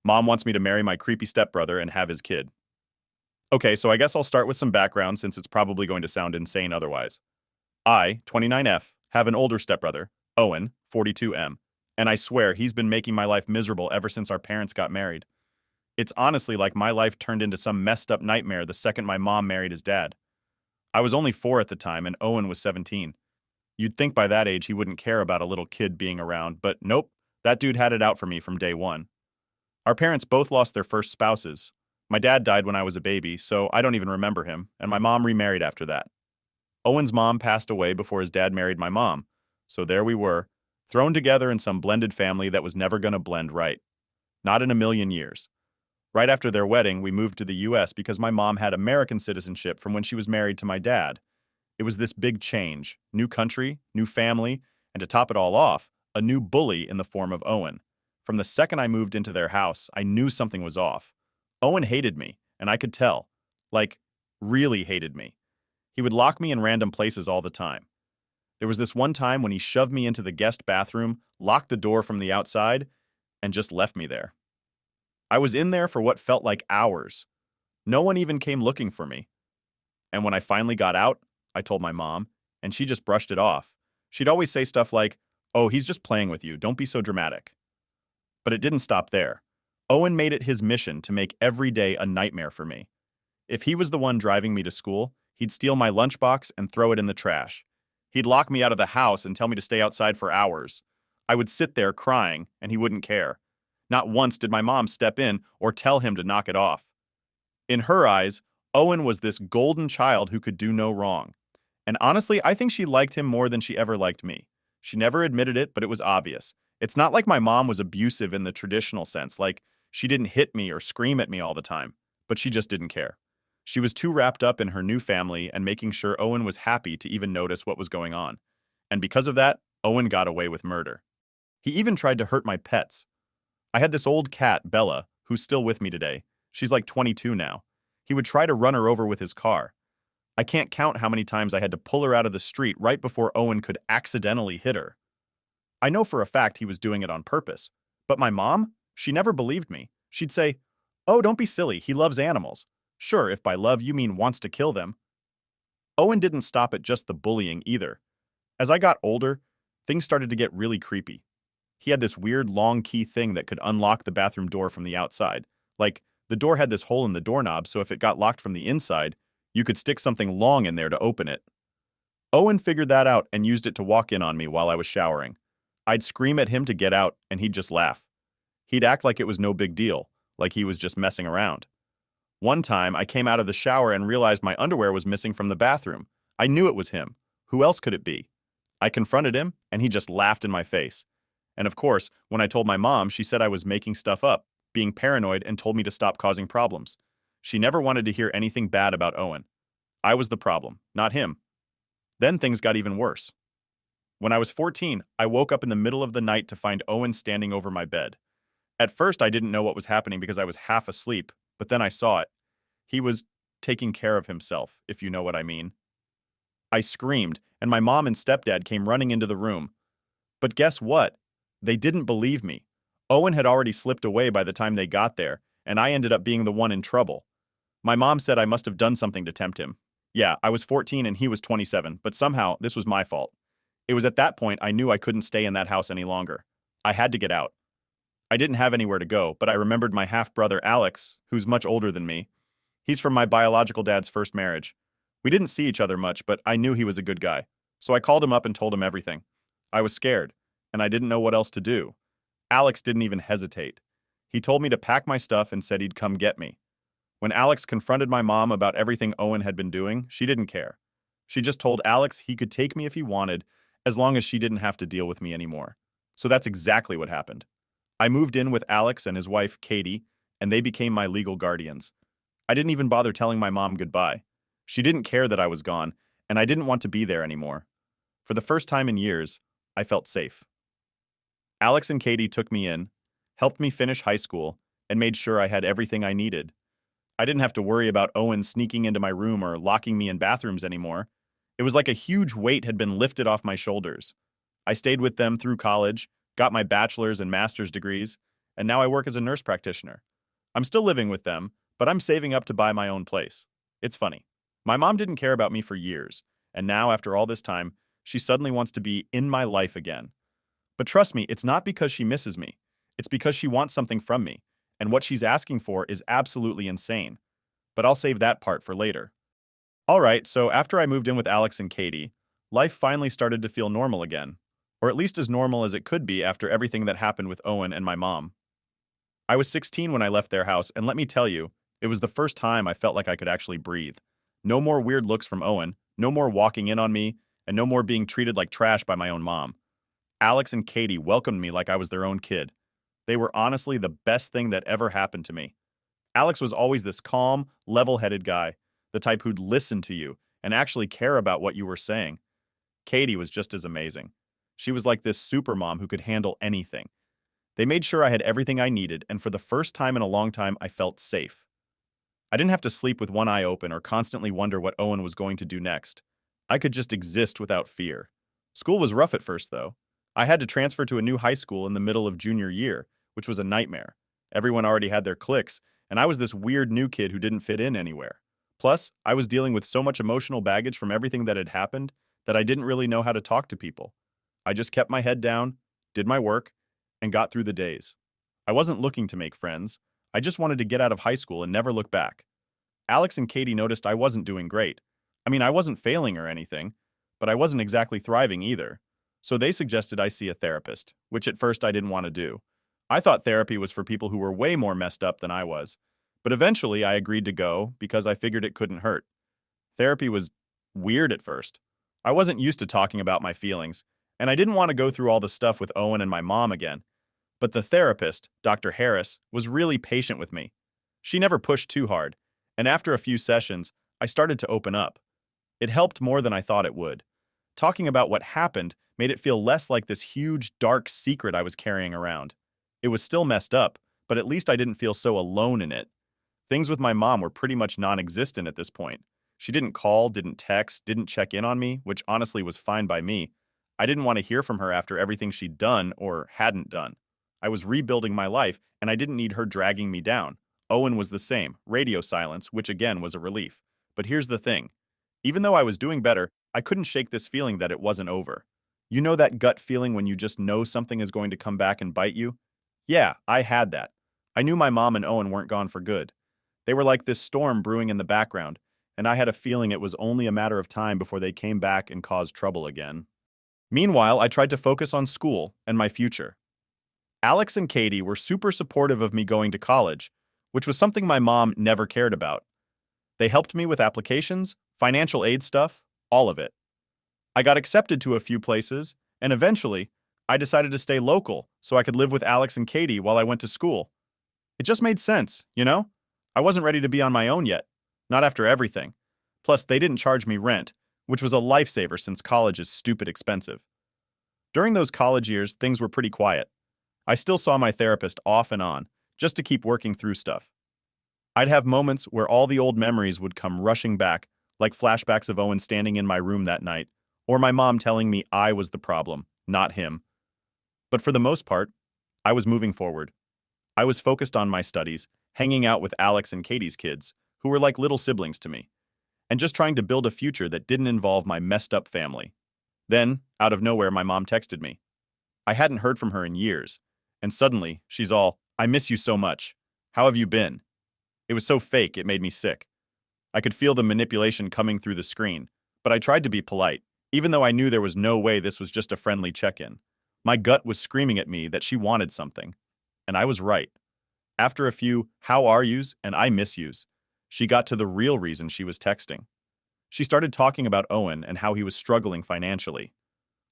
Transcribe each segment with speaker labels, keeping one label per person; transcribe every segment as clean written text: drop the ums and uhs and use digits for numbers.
Speaker 1: Mom wants me to marry my creepy stepbrother and have his kid. Okay, so I guess I'll start with some background since it's probably going to sound insane otherwise. I, 29F, have an older stepbrother, Owen, 42M, and I swear he's been making my life miserable ever since our parents got married. It's honestly like my life turned into some messed up nightmare the second my mom married his dad. I was only 4 at the time and Owen was 17. You'd think by that age he wouldn't care about a little kid being around, but nope, that dude had it out for me from day one. Our parents both lost their first spouses. My dad died when I was a baby, so I don't even remember him, and my mom remarried after that. Owen's mom passed away before his dad married my mom, so there we were, thrown together in some blended family that was never gonna blend right. Not in a million years. Right after their wedding, we moved to the US because my mom had American citizenship from when she was married to my dad. It was this big change, new country, new family, and to top it all off, a new bully in the form of Owen. From the second I moved into their house, I knew something was off. Owen hated me, and I could tell. Like, really hated me. He would lock me in random places all the time. There was this one time when he shoved me into the guest bathroom, locked the door from the outside, and just left me there. I was in there for what felt like hours. No one even came looking for me. And when I finally got out, I told my mom, and she just brushed it off. She'd always say stuff like, "Oh, he's just playing with you, don't be so dramatic." But it didn't stop there. Owen made it his mission to make every day a nightmare for me. If he was the one driving me to school, he'd steal my lunchbox and throw it in the trash. He'd lock me out of the house and tell me to stay outside for hours. I would sit there crying, and he wouldn't care. Not once did my mom step in or tell him to knock it off. In her eyes, Owen was this golden child who could do no wrong. And honestly, I think she liked him more than she ever liked me. She never admitted it, but it was obvious. It's not like my mom was abusive in the traditional sense, like she didn't hit me or scream at me all the time, but she just didn't care. She was too wrapped up in her new family and making sure Owen was happy to even notice what was going on. And because of that, Owen got away with murder. He even tried to hurt my pets. I had this old cat, Bella, who's still with me today. She's like 22 now. He would try to run her over with his car. I can't count how many times I had to pull her out of the street right before Owen could accidentally hit her. I know for a fact he was doing it on purpose. But my mom? She never believed me. She'd say, "Oh, don't be silly, he loves animals." Sure, if by love you mean wants to kill them. Owen didn't stop at just the bullying either. As I got older, things started to get really creepy. He had this weird long key thing that could unlock the bathroom door from the outside. Like, the door had this hole in the doorknob, so if it got locked from the inside, you could stick something long in there to open it. Owen figured that out and used it to walk in on me while I was showering. I'd scream at him to get out, and he'd just laugh. He'd act like it was no big deal, like he was just messing around. One time, I came out of the shower and realized my underwear was missing from the bathroom. I knew it was him. Who else could it be? I confronted him, and he just laughed in my face. And of course, when I told my mom, she said I was making stuff up, being paranoid, and told me to stop causing problems. She never wanted to hear anything bad about Owen. I was the problem, not him. Then things got even worse. When I was 14, I woke up in the middle of the night to find Owen standing over my bed. At first, I didn't know what was happening because I was half asleep, but then I saw it. He was taking care of himself, if you know what I mean. I screamed, and my mom and stepdad came running into the room. But guess what? They didn't believe me. Owen had already slipped away by the time they got there, and I ended up being the one in trouble. My mom said I must have done something to tempt him. Yeah, I was 14 and he was 27, but somehow this was my fault. It was at that point I knew I couldn't stay in that house any longer. I had to get out. I didn't have anywhere to go, but I remembered my half-brother Alex, who's much older than me. He's from my biological dad's first marriage. We didn't see each other much, but I knew he was a good guy. So I called him up and told him everything. I was scared, and I didn't know what else to do. Alex didn't even hesitate. He told me to pack my stuff and said he'd come get me. When Alex confronted my mom about everything Owen had been doing, she didn't care. She just told Alex he could take me if he wanted, as long as she didn't have to deal with me anymore. So that's exactly what happened. I moved in with Alex and his wife, Katie, and they became my legal guardians. I didn't even bother telling my mom goodbye. She didn't care that I was gone, and I didn't want to be there anymore. For the first time in years, I felt safe. Alex and Katie took me in, helped me finish high school, and made sure I had everything I needed. I didn't have to worry about Owen sneaking into my room or locking me in bathrooms anymore. It was like a huge weight had been lifted off my shoulders. I stayed with them through college, got my bachelor's and master's degrees, and now I work as a nurse practitioner. I'm still living with them, but I'm saving up to buy my own place. It's funny. My mom didn't care about me for years, and now, after all this time, she suddenly wants to be in my life again. But trust me, it's not because she misses me. It's because she wants something from me, and what she's asking for is absolutely insane. But I'll save that part for later. Alright, so after I moved in with Alex and Katie, life finally started to feel normal again. Or at least as normal as it could be after everything that happened with Owen and my mom. I was 16 when I left their house, and let me tell you, it was the first time I felt like I could actually breathe. No more weird looks from Owen, no more walking in on me, and no more being treated like trash by my own mom. Alex and Katie welcomed me like I was their own kid. They were honestly the best thing that ever happened to me. Alex was always this calm, level-headed guy, the type who'd listen to you and actually care about what you were saying. Katie was just as amazing. She was like this super mom who could handle anything. They made sure I had everything I needed, and for the first time in a long time, I felt safe. I didn't have to sleep with one eye open or constantly wonder what Owen was going to do next. I could just exist without fear. School was rough at first, though. I had to transfer to a new high school in the middle of junior year, which was a nightmare. Everyone already had their cliques, and I was this weird new kid who didn't fit in anywhere. Plus, I was dealing with so much emotional baggage from everything that had happened that I didn't really know how to talk to people. I just kept my head down, did my work, and got through the days. I wasn't looking to make friends. I just wanted to get out of high school and never look back. Alex and Katie noticed I wasn't doing great. I mean, I wasn't failing or anything, but I wasn't exactly thriving either. So they suggested I see a therapist, which at first I didn't want to do. I thought therapy was for people who were way more messed up than I was. But eventually I agreed to go because I figured it couldn't hurt. Therapy was weird at first. I wasn't used to talking about my feelings, and I didn't want to go through all the stuff with Owen and my mom again. But the therapist, Dr. Harris, was really patient with me. She never pushed too hard, and after a few sessions, I started to open up. It helped more than I thought it would. Talking about what happened made it feel less like this huge, dark secret I was carrying around. It was still messed up, but at least I didn't feel so alone in it. Things with my mom were pretty much non-existent at this point. She didn't call, didn't text, didn't check in on me, which honestly was fine by me. I didn't want to hear from her after everything she'd done or hadn't done. I was rebuilding my life, and I didn't need her dragging me down. Owen was the same, radio silence, which again was a relief. But here's the thing. Even though I was doing better, I couldn't shake this feeling that it wasn't over. You know that gut feeling when you just know something is going to come back and bite you? Yeah, I had that. I knew my mom and Owen weren't gone for good. They were like this storm brewing in the background, and I had a feeling it was only a matter of time before they came back and caused trouble again. Meanwhile, I tried to focus on school and my future. Alex and Katie were super supportive of me going to college, which was something my mom never cared about. They helped me with applications, financial aid stuff, all of it. I got accepted to a few places, and eventually, I decided to stay local so I could live with Alex and Katie while I went to school. It just made sense, you know? I wasn't ready to be on my own yet, not after everything. Plus, they didn't charge me rent, which was a lifesaver since college is stupid expensive. During those college years, things were pretty quiet. I still saw my therapist off and on, just to keep working through stuff. I'd have moments where all the old memories would come rushing back, like flashbacks of Owen standing in my room that night, or my mom telling me I was the problem, not him. But for the most part, I was moving forward. I was focused on my studies, hanging out with Alex and Katie's kids, who were like little siblings to me, and just trying to build a future that didn't involve my messed up family. Then, out of nowhere, my mom texted me. I hadn't heard from her in years, and suddenly, she's all, "I miss you so much. How have you been?" It was so fake, it made me sick. I could feel the manipulation coming through the screen, but I tried to be polite, even though I knew there was no way this was just a friendly check-in. My gut was screaming at me that she wanted something, and I was right. After a few "how are yous" and "I miss yous," she got to the real reason she was texting. She started talking about Owen and how he was struggling financially.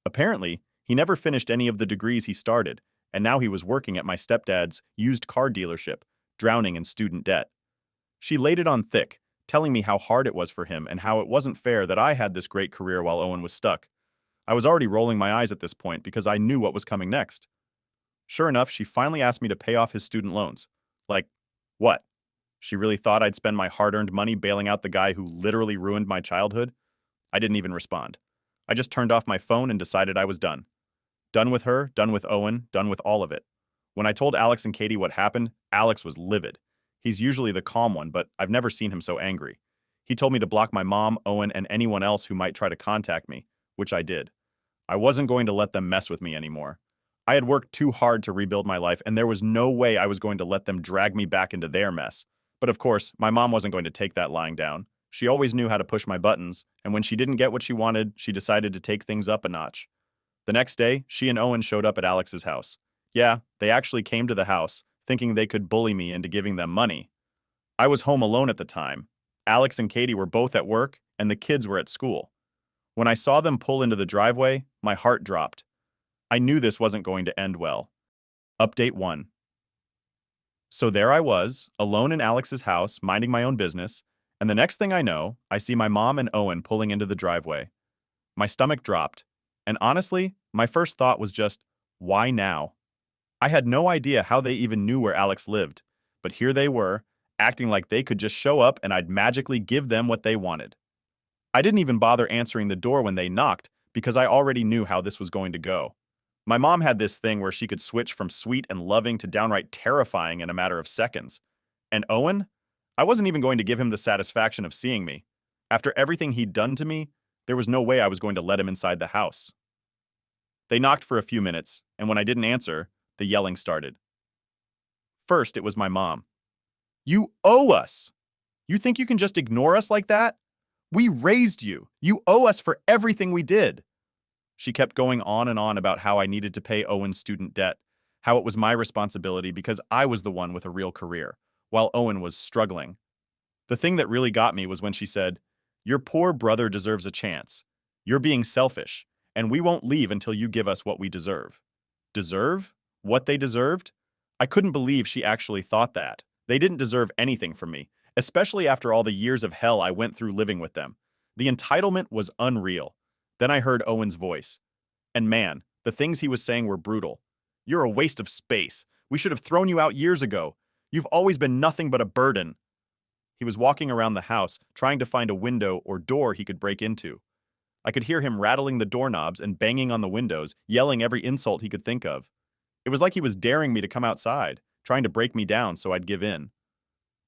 Speaker 1: Apparently, he never finished any of the degrees he started, and now he was working at my stepdad's used car dealership, drowning in student debt. She laid it on thick, telling me how hard it was for him and how it wasn't fair that I had this great career while Owen was stuck. I was already rolling my eyes at this point because I knew what was coming next. Sure enough, she finally asked me to pay off his student loans. Like, what? She really thought I'd spend my hard-earned money bailing out the guy who literally ruined my childhood? I didn't even respond. I just turned off my phone and decided I was done. Done with her, done with Owen, done with all of it. When I told Alex and Katie what happened, Alex was livid. He's usually the calm one, but I've never seen him so angry. He told me to block my mom, Owen, and anyone else who might try to contact me, which I did. I wasn't going to let them mess with me anymore. I had worked too hard to rebuild my life, and there was no way I was going to let them drag me back into their mess. But of course, my mom wasn't going to take that lying down. She always knew how to push my buttons, and when she didn't get what she wanted, she decided to take things up a notch. The next day, she and Owen showed up at Alex's house. Yeah, they actually came to the house, thinking they could bully me into giving them money. I was home alone at the time. Alex and Katie were both at work, and the kids were at school. When I saw them pull into the driveway, my heart dropped. I knew this wasn't going to end well. Update 1. So there I was, alone in Alex's house, minding my own business, and the next thing I know, I see my mom and Owen pulling into the driveway. My stomach dropped, and honestly, my first thought was just, why now? I had no idea how they even knew where Alex lived, but here they were, acting like they could just show up and I'd magically give them what they wanted. I didn't even bother answering the door when they knocked because I already knew how this was going to go. My mom had this thing where she could switch from sweet and loving to downright terrifying in a matter of seconds. And Owen? I wasn't even going to give him the satisfaction of seeing me. After everything he'd done to me, there was no way I was going to let him inside the house. They knocked for a few minutes, and when I didn't answer, the yelling started. First, it was my mom. You owe us! You think you can just ignore us like that? We raised you! You owe us for everything we did! She kept going on and on about how I needed to pay Owen's student debt, how it was my responsibility because I was the one with a real career, while Owen was struggling. The thing that really got me was when she said, "Your poor brother deserves a chance. You're being selfish, and we won't leave until you give us what we deserve." Deserve? What they deserved? I couldn't believe she actually thought that. They didn't deserve anything from me, especially after all the years of hell I went through living with them. The entitlement was unreal. Then I heard Owen's voice. And man, the things he was saying were brutal. You're a waste of space. We should have thrown you out years ago. You've always been nothing but a burden. He was walking around the house, trying to find a window or door he could break into. I could hear him rattling the doorknobs and banging on the windows, yelling every insult he could think of. It was like he was daring me to come outside, trying to break me down so I'd give in.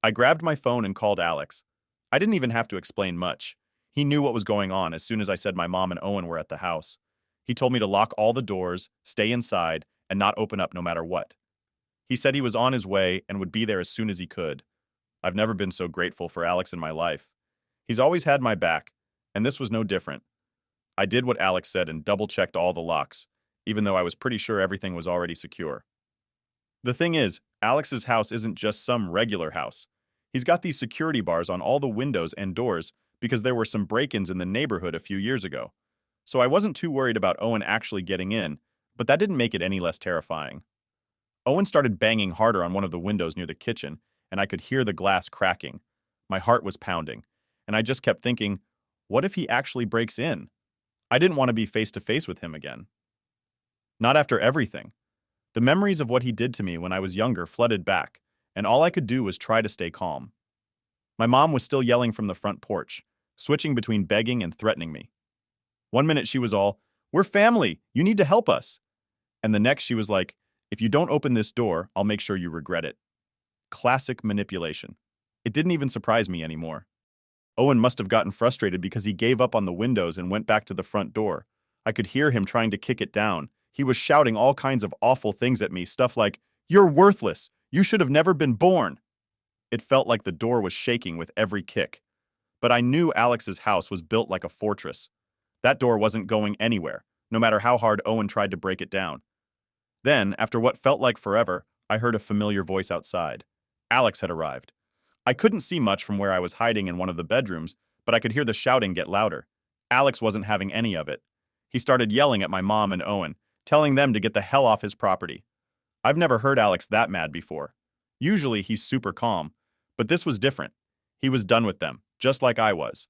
Speaker 1: I grabbed my phone and called Alex. I didn't even have to explain much. He knew what was going on as soon as I said my mom and Owen were at the house. He told me to lock all the doors, stay inside, and not open up no matter what. He said he was on his way and would be there as soon as he could. I've never been so grateful for Alex in my life. He's always had my back, and this was no different. I did what Alex said and double-checked all the locks, even though I was pretty sure everything was already secure. The thing is, Alex's house isn't just some regular house. He's got these security bars on all the windows and doors because there were some break-ins in the neighborhood a few years ago. So I wasn't too worried about Owen actually getting in, but that didn't make it any less terrifying. Owen started banging harder on one of the windows near the kitchen, and I could hear the glass cracking. My heart was pounding, and I just kept thinking, what if he actually breaks in? I didn't want to be face to face with him again. Not after everything. The memories of what he did to me when I was younger flooded back, and all I could do was try to stay calm. My mom was still yelling from the front porch, switching between begging and threatening me. One minute she was all, "We're family, you need to help us." And the next she was like, "If you don't open this door, I'll make sure you regret it." Classic manipulation. It didn't even surprise me anymore. Owen must have gotten frustrated because he gave up on the windows and went back to the front door. I could hear him trying to kick it down. He was shouting all kinds of awful things at me, stuff like, "You're worthless. You should have never been born." It felt like the door was shaking with every kick. But I knew Alex's house was built like a fortress. That door wasn't going anywhere, no matter how hard Owen tried to break it down. Then, after what felt like forever, I heard a familiar voice outside. Alex had arrived. I couldn't see much from where I was hiding in one of the bedrooms, but I could hear the shouting get louder. Alex wasn't having any of it. He started yelling at my mom and Owen, telling them to get the hell off his property. I've never heard Alex that mad before. Usually he's super calm, but this was different. He was done with them, just like I was.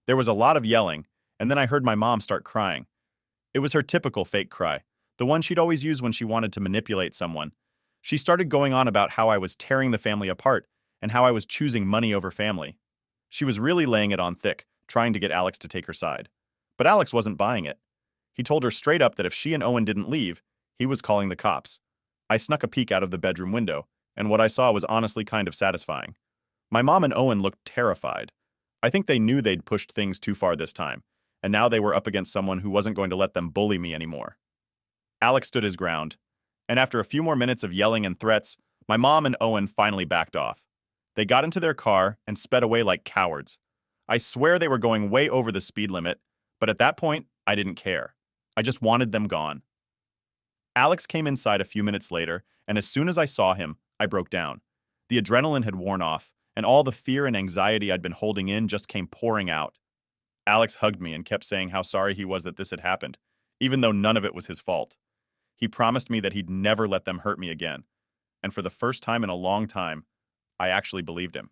Speaker 1: There was a lot of yelling, and then I heard my mom start crying. It was her typical fake cry, the one she'd always use when she wanted to manipulate someone. She started going on about how I was tearing the family apart and how I was choosing money over family. She was really laying it on thick, trying to get Alex to take her side. But Alex wasn't buying it. He told her straight up that if she and Owen didn't leave, he was calling the cops. I snuck a peek out of the bedroom window, and what I saw was honestly kind of satisfying. My mom and Owen looked terrified. I think they knew they'd pushed things too far this time, and now they were up against someone who wasn't going to let them bully me anymore. Alex stood his ground, and after a few more minutes of yelling and threats, my mom and Owen finally backed off. They got into their car and sped away like cowards. I swear they were going way over the speed limit, but at that point, I didn't care. I just wanted them gone. Alex came inside a few minutes later, and as soon as I saw him, I broke down. The adrenaline had worn off, and all the fear and anxiety I'd been holding in just came pouring out. Alex hugged me and kept saying how sorry he was that this had happened, even though none of it was his fault. He promised me that he'd never let them hurt me again, and for the first time in a long time, I actually believed him.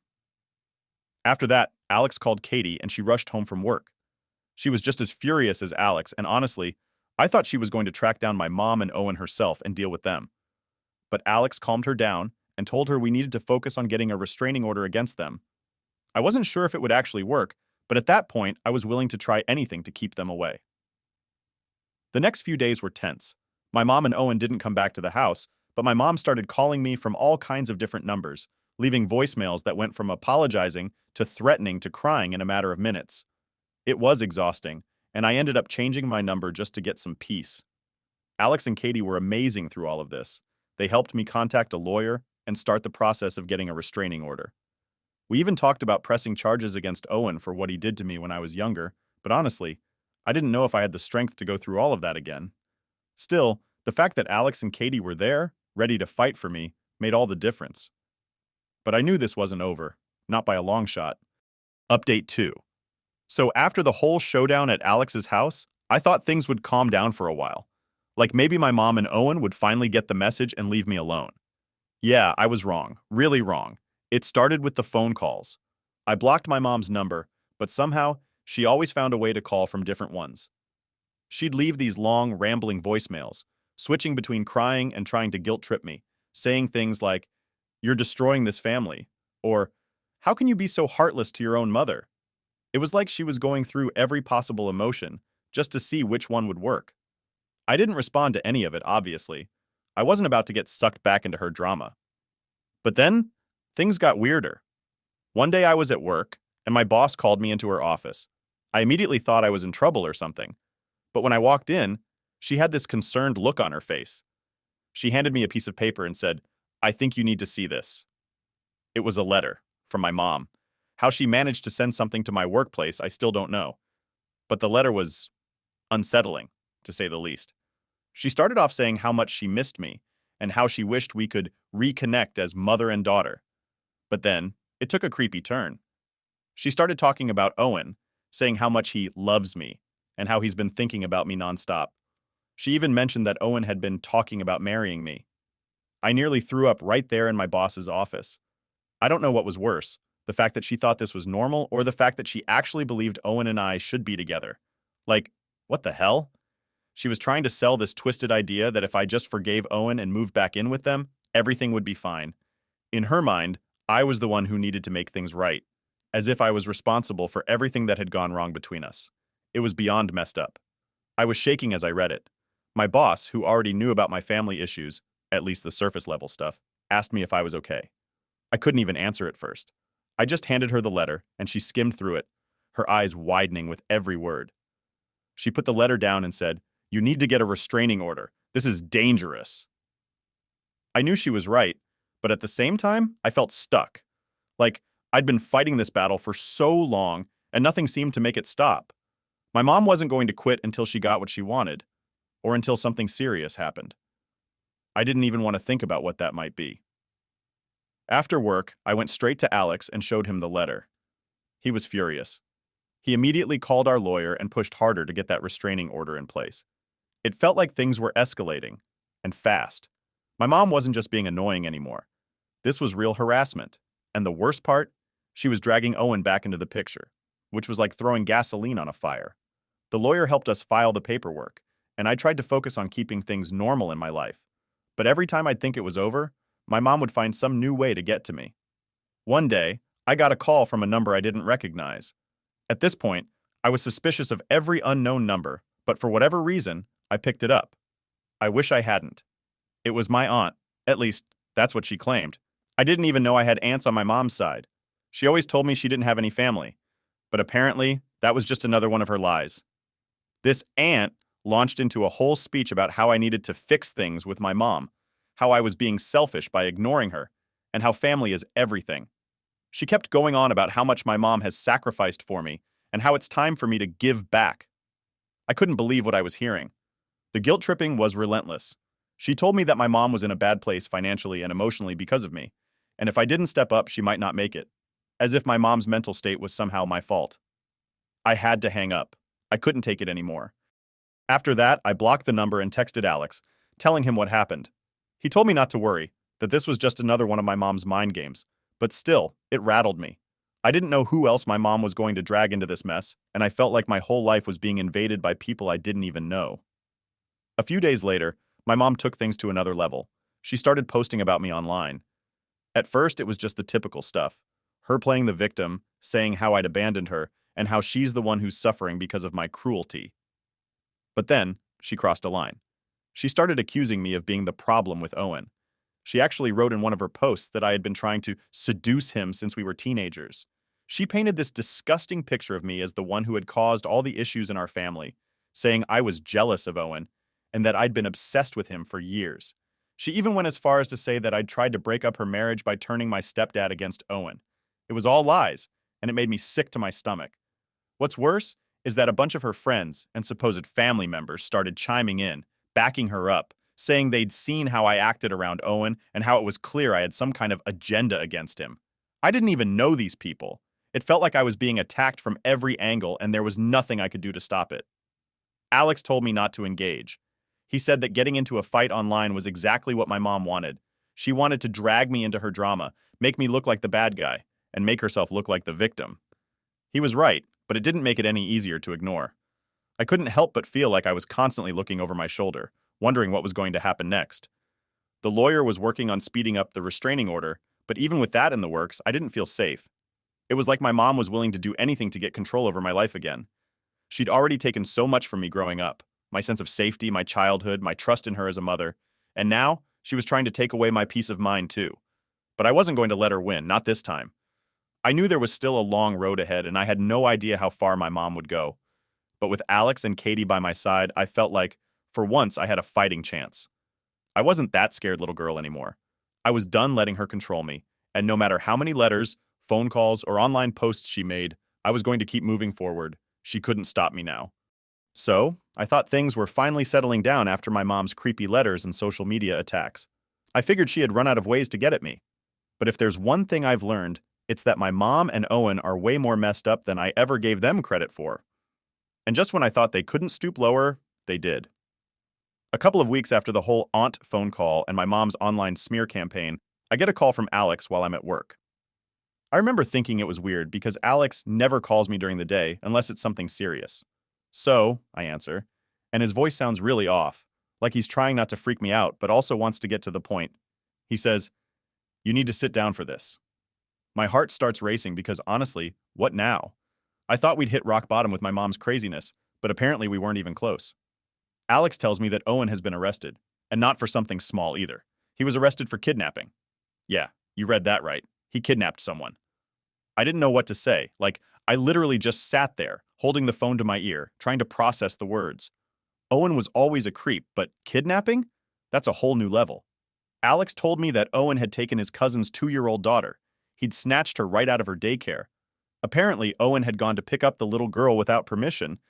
Speaker 1: After that, Alex called Katie and she rushed home from work. She was just as furious as Alex, and honestly, I thought she was going to track down my mom and Owen herself and deal with them. But Alex calmed her down and told her we needed to focus on getting a restraining order against them. I wasn't sure if it would actually work, but at that point, I was willing to try anything to keep them away. The next few days were tense. My mom and Owen didn't come back to the house, but my mom started calling me from all kinds of different numbers, leaving voicemails that went from apologizing to threatening to crying in a matter of minutes. It was exhausting, and I ended up changing my number just to get some peace. Alex and Katie were amazing through all of this. They helped me contact a lawyer and start the process of getting a restraining order. We even talked about pressing charges against Owen for what he did to me when I was younger, but honestly, I didn't know if I had the strength to go through all of that again. Still, the fact that Alex and Katie were there, ready to fight for me, made all the difference. But I knew this wasn't over, not by a long shot. Update 2. So after the whole showdown at Alex's house, I thought things would calm down for a while. Like maybe my mom and Owen would finally get the message and leave me alone. Yeah, I was wrong, really wrong. It started with the phone calls. I blocked my mom's number, but somehow she always found a way to call from different ones. She'd leave these long, rambling voicemails, switching between crying and trying to guilt trip me, saying things like, "You're destroying this family," or "How can you be so heartless to your own mother?" It was like she was going through every possible emotion just to see which one would work. I didn't respond to any of it, obviously. I wasn't about to get sucked back into her drama. But then, things got weirder. One day I was at work, and my boss called me into her office. I immediately thought I was in trouble or something. But when I walked in, she had this concerned look on her face. She handed me a piece of paper and said, "I think you need to see this." It was a letter from my mom. How she managed to send something to my workplace, I still don't know. But the letter was unsettling, to say the least. She started off saying how much she missed me and how she wished we could reconnect as mother and daughter. But then, it took a creepy turn. She started talking about Owen, saying how much he loves me and how he's been thinking about me nonstop. She even mentioned that Owen had been talking about marrying me. I nearly threw up right there in my boss's office. I don't know what was worse, the fact that she thought this was normal or the fact that she actually believed Owen and I should be together. Like, what the hell? She was trying to sell this twisted idea that if I just forgave Owen and moved back in with them, everything would be fine. In her mind, I was the one who needed to make things right, as if I was responsible for everything that had gone wrong between us. It was beyond messed up. I was shaking as I read it. My boss, who already knew about my family issues, at least the surface level stuff, asked me if I was okay. I couldn't even answer at first. I just handed her the letter, and she skimmed through it, her eyes widening with every word. She put the letter down and said, "You need to get a restraining order. This is dangerous." I knew she was right, but at the same time, I felt stuck. Like, I'd been fighting this battle for so long, and nothing seemed to make it stop. My mom wasn't going to quit until she got what she wanted, or until something serious happened. I didn't even want to think about what that might be. After work, I went straight to Alex and showed him the letter. He was furious. He immediately called our lawyer and pushed harder to get that restraining order in place. It felt like things were escalating, and fast. My mom wasn't just being annoying anymore. This was real harassment. And the worst part, she was dragging Owen back into the picture, which was like throwing gasoline on a fire. The lawyer helped us file the paperwork, and I tried to focus on keeping things normal in my life. But every time I'd think it was over, my mom would find some new way to get to me. One day, I got a call from a number I didn't recognize. At this point, I was suspicious of every unknown number, but for whatever reason, I picked it up. I wish I hadn't. It was my aunt, At least, that's what she claimed. I didn't even know I had aunts on my mom's side. She always told me she didn't have any family. But apparently, that was just another one of her lies. This aunt launched into a whole speech about how I needed to fix things with my mom, how I was being selfish by ignoring her, and how family is everything. She kept going on about how much my mom has sacrificed for me and how it's time for me to give back. I couldn't believe what I was hearing. The guilt tripping was relentless. She told me that my mom was in a bad place financially and emotionally because of me, and if I didn't step up, she might not make it, as if my mom's mental state was somehow my fault. I had to hang up. I couldn't take it anymore. After that, I blocked the number and texted Alex, telling him what happened. He told me not to worry, that this was just another one of my mom's mind games, but still, it rattled me. I didn't know who else my mom was going to drag into this mess, and I felt like my whole life was being invaded by people I didn't even know. A few days later, my mom took things to another level. She started posting about me online. At first, it was just the typical stuff. Her playing the victim, saying how I'd abandoned her, and how she's the one who's suffering because of my cruelty. But then, she crossed a line. She started accusing me of being the problem with Owen. She actually wrote in one of her posts that I had been trying to seduce him since we were teenagers. She painted this disgusting picture of me as the one who had caused all the issues in our family, saying I was jealous of Owen and that I'd been obsessed with him for years. She even went as far as to say that I'd tried to break up her marriage by turning my stepdad against Owen. It was all lies, and it made me sick to my stomach. What's worse is that a bunch of her friends and supposed family members started chiming in, backing her up, saying they'd seen how I acted around Owen and how it was clear I had some kind of agenda against him. I didn't even know these people. It felt like I was being attacked from every angle and there was nothing I could do to stop it. Alex told me not to engage. He said that getting into a fight online was exactly what my mom wanted. She wanted to drag me into her drama, make me look like the bad guy, and make herself look like the victim. He was right, but it didn't make it any easier to ignore. I couldn't help but feel like I was constantly looking over my shoulder, wondering what was going to happen next. The lawyer was working on speeding up the restraining order, but even with that in the works, I didn't feel safe. It was like my mom was willing to do anything to get control over my life again. She'd already taken so much from me growing up, my sense of safety, my childhood, my trust in her as a mother, and now she was trying to take away my peace of mind too. But I wasn't going to let her win, not this time. I knew there was still a long road ahead, and I had no idea how far my mom would go. But with Alex and Katie by my side, I felt like, for once, I had a fighting chance. I wasn't that scared little girl anymore. I was done letting her control me, and no matter how many letters, phone calls, or online posts she made, I was going to keep moving forward. She couldn't stop me now. So, I thought things were finally settling down after my mom's creepy letters and social media attacks. I figured she had run out of ways to get at me. But if there's one thing I've learned, it's that my mom and Owen are way more messed up than I ever gave them credit for. And just when I thought they couldn't stoop lower, they did. A couple of weeks after the whole aunt phone call and my mom's online smear campaign, I get a call from Alex while I'm at work. I remember thinking it was weird because Alex never calls me during the day unless it's something serious. So, I answer, and his voice sounds really off, like he's trying not to freak me out but also wants to get to the point. He says, "You need to sit down for this." My heart starts racing because honestly, what now? I thought we'd hit rock bottom with my mom's craziness, but apparently we weren't even close. Alex tells me that Owen has been arrested, and not for something small either. He was arrested for kidnapping. Yeah, you read that right. He kidnapped someone. I didn't know what to say. I literally just sat there, holding the phone to my ear, trying to process the words. Owen was always a creep, but kidnapping? That's a whole new level. Alex told me that Owen had taken his cousin's 2-year-old daughter. He'd snatched her right out of her daycare. Apparently, Owen had gone to pick up the little girl without permission,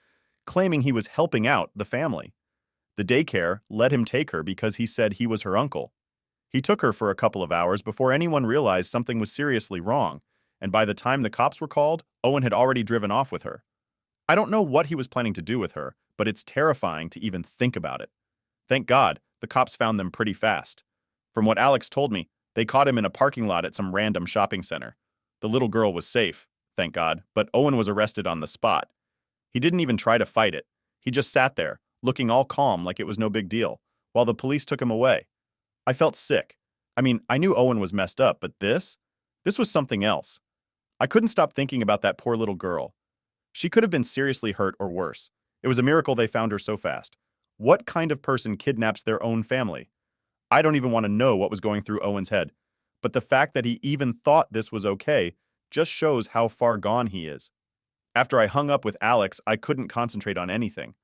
Speaker 1: claiming he was helping out the family. The daycare let him take her because he said he was her uncle. He took her for a couple of hours before anyone realized something was seriously wrong, and by the time the cops were called, Owen had already driven off with her. I don't know what he was planning to do with her, but it's terrifying to even think about it. Thank God, the cops found them pretty fast. From what Alex told me, they caught him in a parking lot at some random shopping center. The little girl was safe, thank God, but Owen was arrested on the spot. He didn't even try to fight it. He just sat there, looking all calm like it was no big deal, while the police took him away. I felt sick. I mean, I knew Owen was messed up, but this was something else. I couldn't stop thinking about that poor little girl. She could have been seriously hurt or worse. It was a miracle they found her so fast. What kind of person kidnaps their own family? I don't even want to know what was going through Owen's head. But the fact that he even thought this was okay just shows how far gone he is. After I hung up with Alex, I couldn't concentrate on anything.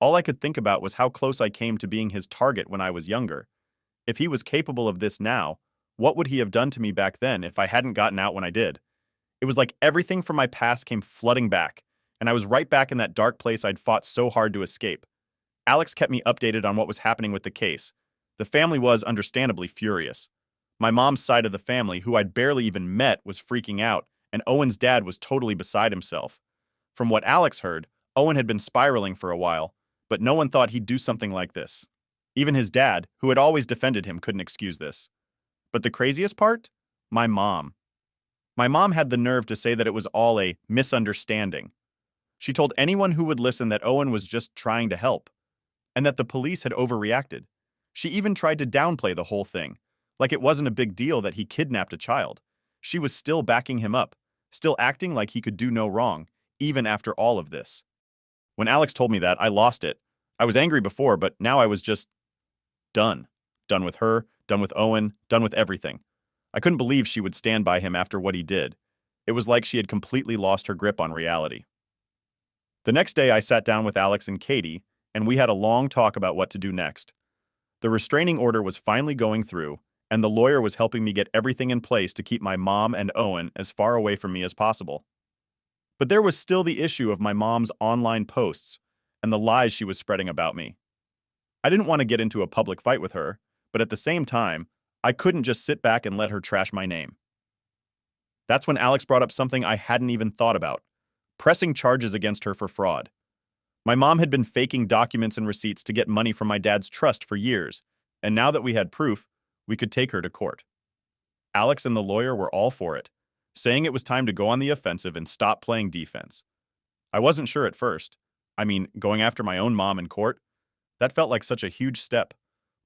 Speaker 1: All I could think about was how close I came to being his target when I was younger. If he was capable of this now, what would he have done to me back then if I hadn't gotten out when I did? It was like everything from my past came flooding back, and I was right back in that dark place I'd fought so hard to escape. Alex kept me updated on what was happening with the case. The family was, understandably, furious. My mom's side of the family, who I'd barely even met, was freaking out, and Owen's dad was totally beside himself. From what Alex heard, Owen had been spiraling for a while, but no one thought he'd do something like this. Even his dad, who had always defended him, couldn't excuse this. But the craziest part? My mom. My mom had the nerve to say that it was all a misunderstanding. She told anyone who would listen that Owen was just trying to help, and that the police had overreacted. She even tried to downplay the whole thing, like it wasn't a big deal that he kidnapped a child. She was still backing him up, still acting like he could do no wrong, even after all of this. When Alex told me that, I lost it. I was angry before, but now I was just done. Done with her, done with Owen, done with everything. I couldn't believe she would stand by him after what he did. It was like she had completely lost her grip on reality. The next day, I sat down with Alex and Katie, and we had a long talk about what to do next. The restraining order was finally going through, and the lawyer was helping me get everything in place to keep my mom and Owen as far away from me as possible. But there was still the issue of my mom's online posts and the lies she was spreading about me. I didn't want to get into a public fight with her, but at the same time, I couldn't just sit back and let her trash my name. That's when Alex brought up something I hadn't even thought about: pressing charges against her for fraud. My mom had been faking documents and receipts to get money from my dad's trust for years, and now that we had proof, we could take her to court. Alex and the lawyer were all for it, saying it was time to go on the offensive and stop playing defense. I wasn't sure at first. I mean, going after my own mom in court? That felt like such a huge step.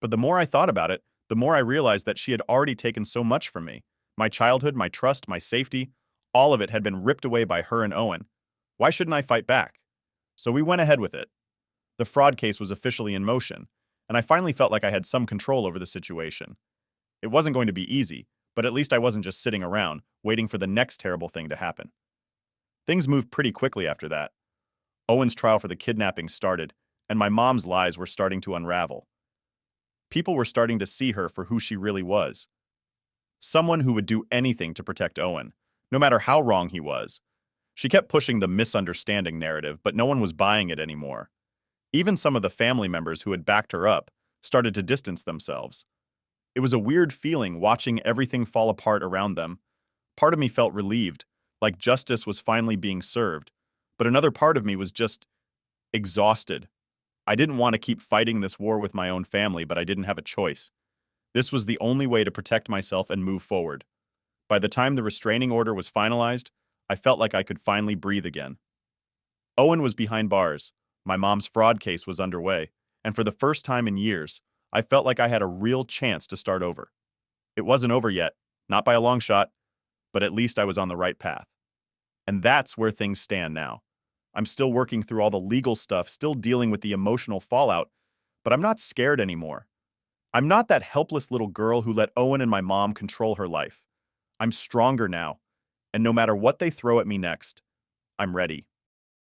Speaker 1: But the more I thought about it, the more I realized that she had already taken so much from me. My childhood, my trust, my safety, all of it had been ripped away by her and Owen. Why shouldn't I fight back? So we went ahead with it. The fraud case was officially in motion, and I finally felt like I had some control over the situation. It wasn't going to be easy, but at least I wasn't just sitting around, waiting for the next terrible thing to happen. Things moved pretty quickly after that. Owen's trial for the kidnapping started, and my mom's lies were starting to unravel. People were starting to see her for who she really was. Someone who would do anything to protect Owen, no matter how wrong he was. She kept pushing the misunderstanding narrative, but no one was buying it anymore. Even some of the family members who had backed her up started to distance themselves. It was a weird feeling watching everything fall apart around them. Part of me felt relieved, like justice was finally being served, but another part of me was just exhausted. I didn't want to keep fighting this war with my own family, but I didn't have a choice. This was the only way to protect myself and move forward. By the time the restraining order was finalized, I felt like I could finally breathe again. Owen was behind bars. My mom's fraud case was underway, and for the first time in years, I felt like I had a real chance to start over. It wasn't over yet, not by a long shot, but at least I was on the right path. And that's where things stand now. I'm still working through all the legal stuff, still dealing with the emotional fallout, but I'm not scared anymore. I'm not that helpless little girl who let Owen and my mom control her life. I'm stronger now, and no matter what they throw at me next, I'm ready.